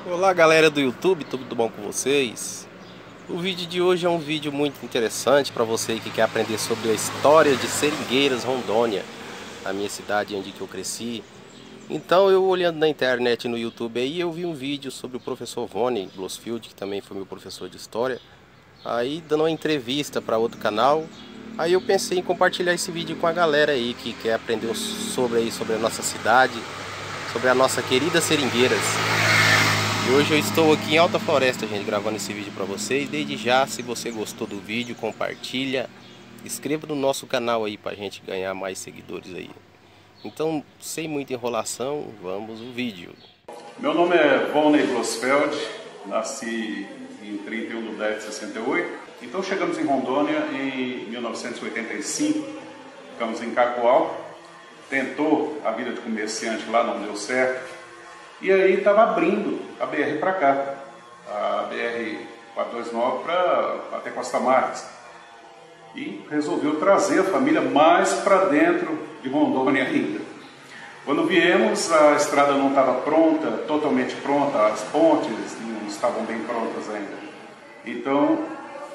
Olá galera do YouTube, tudo bom com vocês? O vídeo de hoje é um vídeo muito interessante para você que quer aprender sobre a história de Seringueiras, Rondônia, a minha cidade onde que eu cresci. Então eu olhando na internet no YouTube aí eu vi um vídeo sobre o professor Vone Blossfield, que também foi meu professor de história, aí dando uma entrevista para outro canal. Aí eu pensei em compartilhar esse vídeo com a galera aí que quer aprender sobre a nossa cidade, sobre a nossa querida Seringueiras. E hoje eu estou aqui em Alta Floresta, gente, gravando esse vídeo para vocês. Desde já, se você gostou do vídeo, compartilha, inscreva no nosso canal aí pra gente ganhar mais seguidores aí. Então, sem muita enrolação, vamos ao vídeo. Meu nome é Volney Blossfeld, nasci em 31/10/68. Então chegamos em Rondônia em 1985, ficamos em Cacoal, tentou a vida de comerciante lá, não deu certo. E aí estava abrindo a BR para cá, a BR 429 até Costa Marques. E resolveu trazer a família mais para dentro de Rondônia ainda. Quando viemos, a estrada não estava pronta, totalmente pronta, as pontes não estavam bem prontas ainda. Então,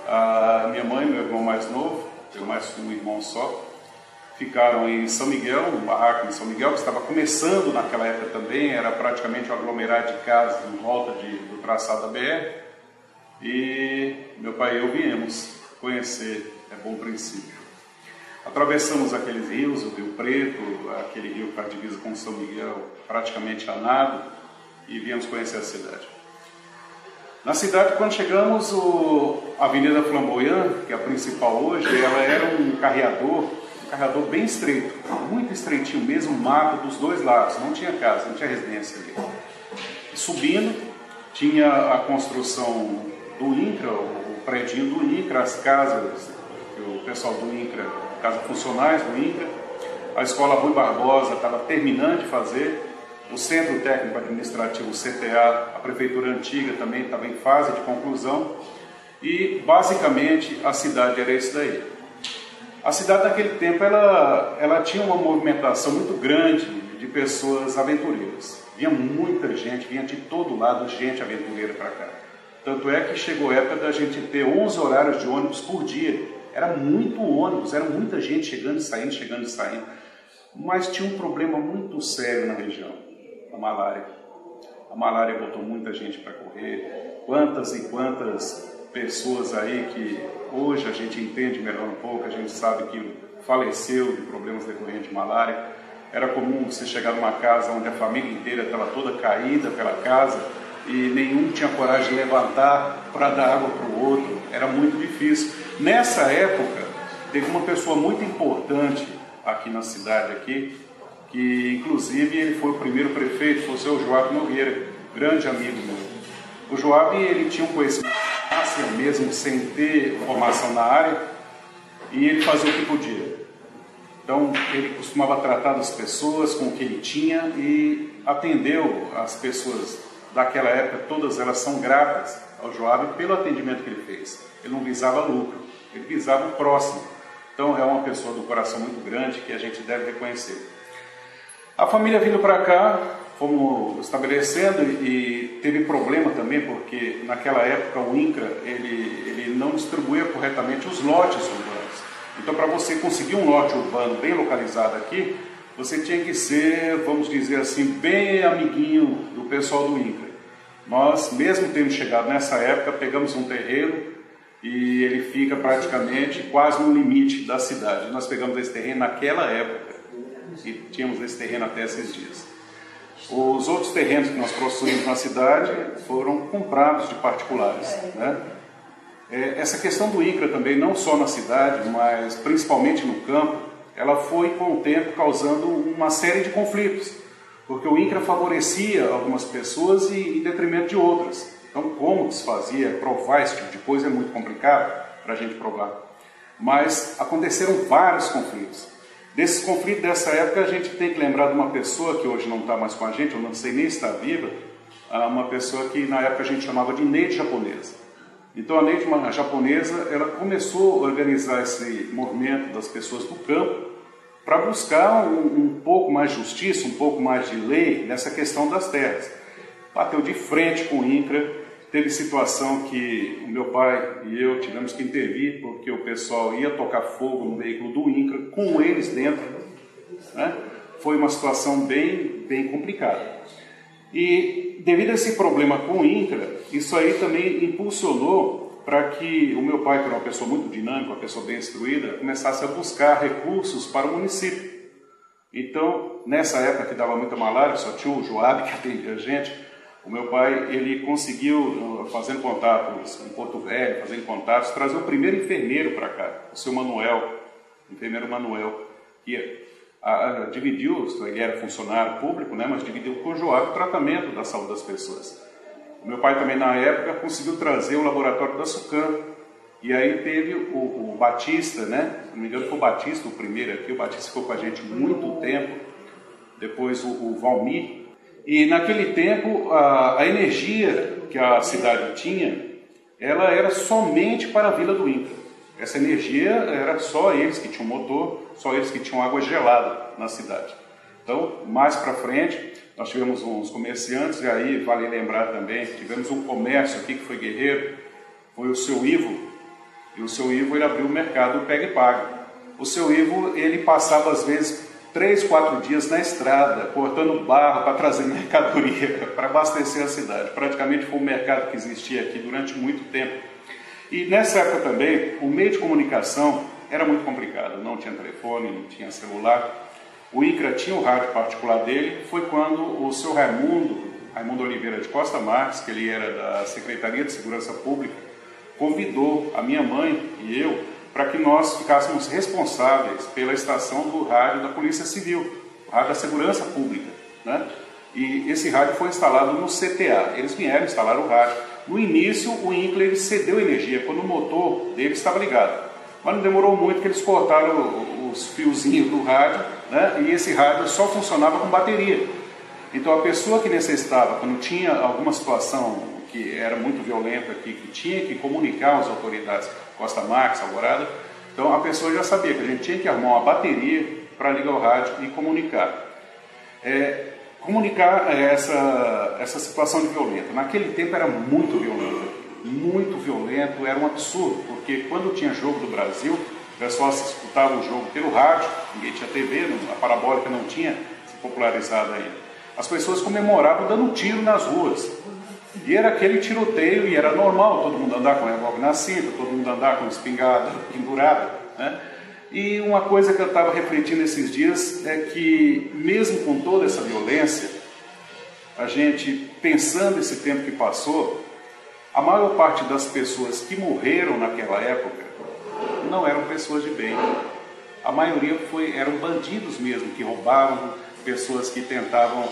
a minha mãe e meu irmão mais novo, eu mais um irmão só, ficaram em São Miguel, no barraco em São Miguel, que estava começando naquela época também, era praticamente um aglomerado de casas em volta do traçado da BR. E meu pai e eu viemos conhecer Bom Princípio. Atravessamos aqueles rios, o Rio Preto, aquele rio que faz divisa com São Miguel, praticamente a nado, e viemos conhecer a cidade. Na cidade, quando chegamos, a Avenida Flamboyant, que é a principal hoje, ela era um carreador bem estreito, muito estreitinho mesmo, mato dos dois lados, não tinha casa, não tinha residência ali. E subindo, tinha a construção do INCRA, o prédio do INCRA, as casas, o pessoal do INCRA, casas funcionais do INCRA, a escola Rui Barbosa estava terminando de fazer, o Centro Técnico Administrativo, o CTA, a Prefeitura Antiga também estava em fase de conclusão, e basicamente a cidade era isso daí. A cidade naquele tempo ela tinha uma movimentação muito grande de pessoas aventureiras. Vinha muita gente, vinha de todo lado gente aventureira para cá. Tanto é que chegou a época da gente ter 11 horários de ônibus por dia. Era muito ônibus, era muita gente chegando e saindo, chegando e saindo. Mas tinha um problema muito sério na região, a malária. A malária botou muita gente para correr. Quantas e quantas pessoas aí que hoje a gente entende melhor um pouco, a gente sabe que faleceu de problemas decorrentes de malária. Era comum você chegar numa casa onde a família inteira estava toda caída pela casa e nenhum tinha coragem de levantar para dar água para o outro. Era muito difícil. Nessa época, teve uma pessoa muito importante aqui na cidade, aqui, que inclusive ele foi o primeiro prefeito, foi o seu Joab Nogueira, grande amigo meu. O Joab, ele tinha um conhecimento mesmo sem ter formação na área, e ele fazia o que podia. Então ele costumava tratar das pessoas com o que ele tinha e atendeu as pessoas daquela época, todas elas são gratas ao Joab pelo atendimento que ele fez. Ele não visava lucro, ele visava o próximo. Então é uma pessoa do coração muito grande que a gente deve reconhecer. A família vindo para cá, fomos estabelecendo, e teve problema também porque naquela época o INCRA ele não distribuía corretamente os lotes urbanos. Então, para você conseguir um lote urbano bem localizado aqui, você tinha que ser, vamos dizer assim, bem amiguinho do pessoal do INCRA. Nós, mesmo tendo chegado nessa época, pegamos um terreno e ele fica praticamente quase no limite da cidade. Nós pegamos esse terreno naquela época e tínhamos esse terreno até esses dias. Os outros terrenos que nós possuímos na cidade foram comprados de particulares, né? Essa questão do INCRA também, não só na cidade, mas principalmente no campo, ela foi com o tempo causando uma série de conflitos, porque o INCRA favorecia algumas pessoas e em detrimento de outras. Então, como se fazia, provar esse tipo de coisa é muito complicado para a gente provar. Mas aconteceram vários conflitos. Desses conflitos dessa época, a gente tem que lembrar de uma pessoa que hoje não está mais com a gente, eu não sei nem se está viva, uma pessoa que na época a gente chamava de Neide Japonesa. Então a Neide Japonesa, ela começou a organizar esse movimento das pessoas do campo para buscar um pouco mais de justiça, um pouco mais de lei nessa questão das terras. bateu de frente com o INCRA. Teve situação que o meu pai e eu tivemos que intervir porque o pessoal ia tocar fogo no veículo do INCRA com eles dentro, né? Foi uma situação bem complicada. E devido a esse problema com o INCRA, isso aí também impulsionou para que o meu pai, que era uma pessoa muito dinâmica, uma pessoa bem instruída, começasse a buscar recursos para o município. Então, nessa época que dava muita malária, só tinha o Joab que atendia a gente, o meu pai, ele conseguiu, fazendo contatos em Porto Velho, fazendo contatos, trazer o primeiro enfermeiro para cá, o seu Manuel, o enfermeiro Manuel, que dividiu, ele era funcionário público, né, mas dividiu com o Joab o tratamento da saúde das pessoas. O meu pai também, na época, conseguiu trazer o laboratório da SUCAM, e aí teve o Batista, né, se não me engano foi o Batista o primeiro aqui, o Batista ficou com a gente muito tempo, depois o Valmir. E naquele tempo, a energia que a cidade tinha, ela era somente para a Vila do INCRA. Essa energia era só eles que tinham motor, só eles que tinham água gelada na cidade. Então, mais para frente, nós tivemos uns comerciantes, e aí vale lembrar também, tivemos um comércio aqui que foi guerreiro, foi o seu Ivo, e o seu Ivo ele abriu o mercado Pega e Paga. O seu Ivo, ele passava às vezes 3, 4 dias na estrada, cortando barro para trazer mercadoria, para abastecer a cidade. Praticamente foi um mercado que existia aqui durante muito tempo. E nessa época também, o meio de comunicação era muito complicado. Não tinha telefone, não tinha celular. O INCRA tinha o rádio particular dele. Foi quando o seu Raimundo Oliveira de Costa Marques, que ele era da Secretaria de Segurança Pública, convidou a minha mãe e eu para que nós ficássemos responsáveis pela estação do rádio da Polícia Civil, o rádio da Segurança Pública, né? E esse rádio foi instalado no CTA, eles vieram instalar o rádio. No início, o INCRA ele cedeu energia, quando o motor dele estava ligado, mas não demorou muito que eles cortaram os fiozinhos do rádio, né? E esse rádio só funcionava com bateria. Então a pessoa que necessitava, quando tinha alguma situação que era muito violenta aqui, que tinha que comunicar às autoridades, Costa Marques, Alvorada, então a pessoa já sabia que a gente tinha que arrumar uma bateria para ligar o rádio e comunicar. Essa situação de violento. Naquele tempo era muito violento, era um absurdo, porque quando tinha jogo do Brasil, o pessoal escutava o jogo pelo rádio, ninguém tinha TV, a parabólica não tinha se popularizado ainda. As pessoas comemoravam dando tiro nas ruas. E era aquele tiroteio, e era normal todo mundo andar com revólver na cinta, todo mundo andar com espingarda pendurada, né? E uma coisa que eu estava refletindo esses dias é que, mesmo com toda essa violência, a gente, pensando esse tempo que passou, a maior parte das pessoas que morreram naquela época não eram pessoas de bem. A maioria eram bandidos mesmo, que roubavam, pessoas que tentavam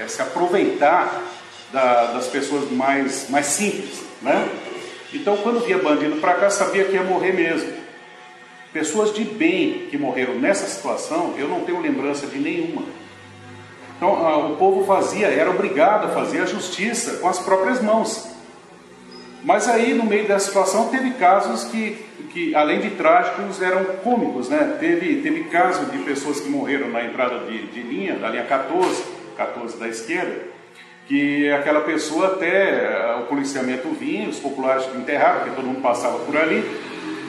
se aproveitar das pessoas mais simples, né? Então, quando via bandido para cá, sabia que ia morrer mesmo. Pessoas de bem que morreram nessa situação, eu não tenho lembrança de nenhuma. Então, o povo era obrigado a fazer a justiça com as próprias mãos. Mas aí, no meio dessa situação, teve casos que além de trágicos, eram cômicos, né? Teve caso de pessoas que morreram na entrada de linha, da linha 14 da esquerda, que aquela pessoa até o policiamento vinha, os populares enterraram, porque todo mundo passava por ali,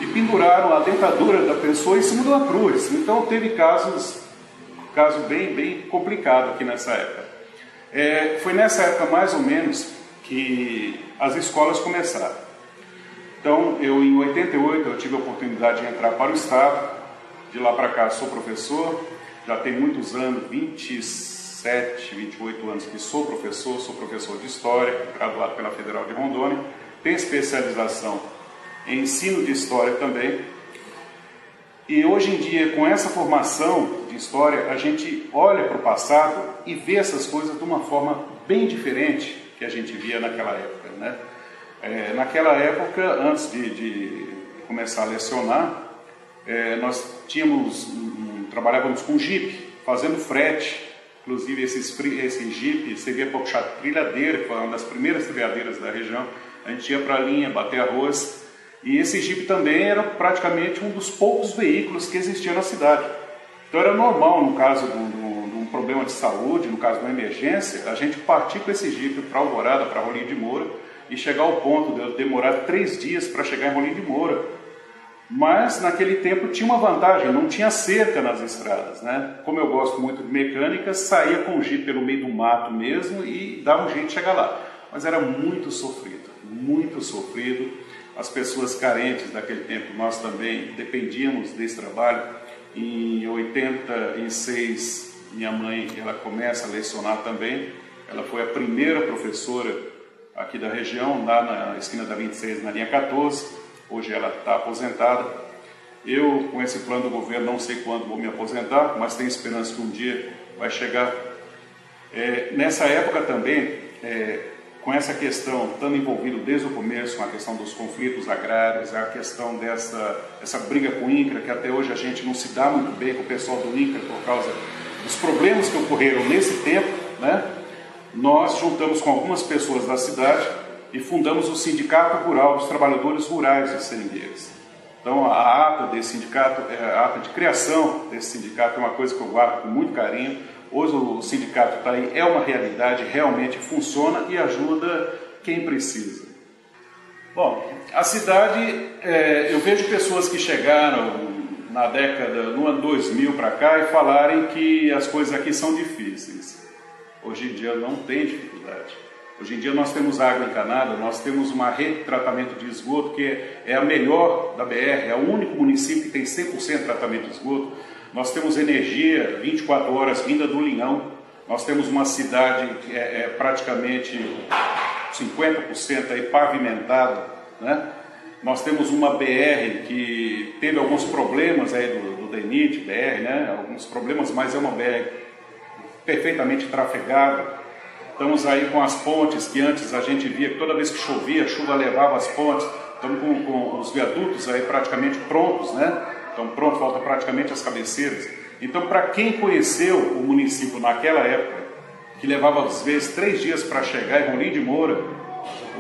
e penduraram a dentadura da pessoa em cima de uma cruz. Então teve caso bem complicado aqui nessa época. Foi nessa época mais ou menos que as escolas começaram. Então em 88 eu tive a oportunidade de entrar para o Estado, de lá para cá sou professor, já tem muitos anos, 27, 28 anos que sou professor de História, graduado pela Federal de Rondônia, tenho especialização em ensino de História também. E hoje em dia, com essa formação de História, a gente olha para o passado e vê essas coisas de uma forma bem diferente que a gente via naquela época, né? Naquela época, antes de começar a lecionar, nós trabalhávamos com Jeep, fazendo frete. Inclusive esse Jeep servia para puxar trilhadeira, que foi uma das primeiras trilhadeiras da região. A gente ia para a linha, bater arroz. E esse Jeep também era praticamente um dos poucos veículos que existiam na cidade. Então era normal, no caso de um problema de saúde, no caso de uma emergência, a gente partir com esse Jeep para Alvorada, para Rolim de Moura, e chegar ao ponto de eu demorar 3 dias para chegar em Rolim de Moura. Mas naquele tempo tinha uma vantagem, não tinha cerca nas estradas, né? Como eu gosto muito de mecânica, saía com o Jeep pelo meio do mato mesmo e dava um jeito de chegar lá. Mas era muito sofrido, muito sofrido. As pessoas carentes daquele tempo, nós também dependíamos desse trabalho. Em 86, minha mãe, ela começa a lecionar também. Ela foi a primeira professora aqui da região, lá na esquina da 26, na linha 14. Hoje ela está aposentada. Eu, com esse plano do governo, não sei quando vou me aposentar, mas tenho esperança que um dia vai chegar. Nessa época também, com essa questão, estando envolvido desde o começo com a questão dos conflitos agrários, a questão dessa briga com o INCRA, que até hoje a gente não se dá muito bem com o pessoal do INCRA por causa dos problemas que ocorreram nesse tempo, né? Nós juntamos com algumas pessoas da cidade e fundamos o Sindicato Rural dos Trabalhadores Rurais de Seringueiras. Então a ata desse sindicato, a ata de criação desse sindicato é uma coisa que eu guardo com muito carinho. Hoje o sindicato está aí, é uma realidade, realmente funciona e ajuda quem precisa. Bom, a cidade, eu vejo pessoas que chegaram no ano 2000 para cá e falarem que as coisas aqui são difíceis. Hoje em dia não tem dificuldade. Hoje em dia nós temos água encanada, nós temos uma rede de tratamento de esgoto que é a melhor da BR, é o único município que tem 100% de tratamento de esgoto. Nós temos energia 24 horas vinda do Linhão. Nós temos uma cidade que é praticamente 50% aí pavimentada, né? Nós temos uma BR que teve alguns problemas aí do DENIT, BR, né? Alguns problemas, mas é uma BR perfeitamente trafegada. Estamos aí com as pontes que antes a gente via que toda vez que chovia, a chuva levava as pontes. Estamos com os viadutos aí praticamente prontos, né? Então pronto, falta praticamente as cabeceiras. Então, para quem conheceu o município naquela época, que levava às vezes 3 dias para chegar em Rolim de Moura,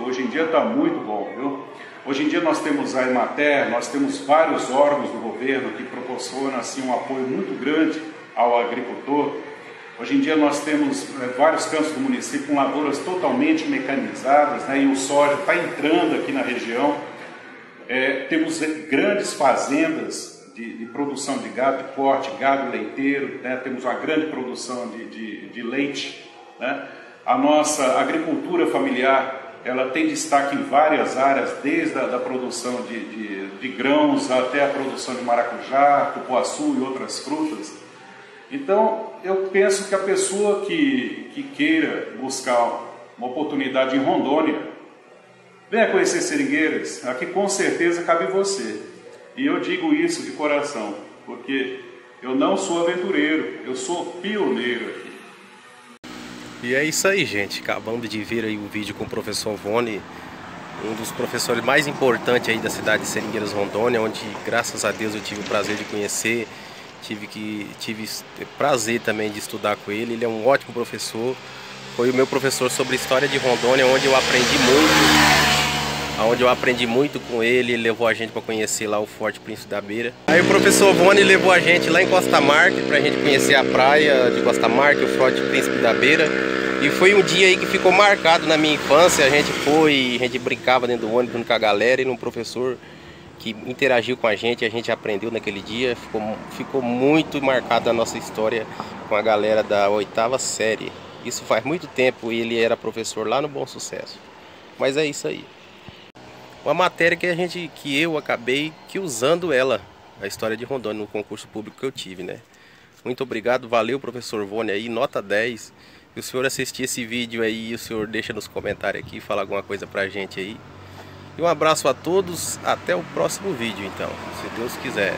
hoje em dia está muito bom, viu? Hoje em dia nós temos a Emater, nós temos vários órgãos do governo que proporcionam assim, um apoio muito grande ao agricultor. Hoje em dia nós temos vários cantos do município com lavouras totalmente mecanizadas, né? E o soja está entrando aqui na região. Temos grandes fazendas de produção de gado de corte, gado leiteiro, né? Temos uma grande produção de leite, né? A nossa agricultura familiar, ela tem destaque em várias áreas, desde a produção de grãos até a produção de maracujá, cupuaçu e outras frutas. Então, eu penso que a pessoa que queira buscar uma oportunidade em Rondônia, venha conhecer Seringueiras, aqui com certeza cabe você. E eu digo isso de coração, porque eu não sou aventureiro, eu sou pioneiro aqui. E é isso aí, gente. Acabamos de ver aí o vídeo com o professor Vone, um dos professores mais importantes aí da cidade de Seringueiras, Rondônia, onde, graças a Deus, eu tive o prazer de conhecer. Tive prazer também de estudar com ele. Ele é um ótimo professor. Foi o meu professor sobre história de Rondônia, onde eu aprendi muito com ele. Ele levou a gente para conhecer lá o Forte Príncipe da Beira. Aí o professor Vone levou a gente lá em Costa Marque para a gente conhecer a praia de Costa Marque, o Forte Príncipe da Beira. E foi um dia aí que ficou marcado na minha infância. A gente brincava dentro do ônibus com a galera, e um professor que interagiu com a gente aprendeu naquele dia. Ficou muito marcado a nossa história com a galera da 8ª série. Isso faz muito tempo, e ele era professor lá no Bom Sucesso. Mas é isso aí. Uma matéria que eu acabei usando ela, a história de Rondônia, no concurso público que eu tive, né? Muito obrigado, valeu professor Vone aí, nota 10. Se o senhor assistir esse vídeo aí, o senhor deixa nos comentários aqui, fala alguma coisa pra gente aí. E um abraço a todos, até o próximo vídeo então, se Deus quiser.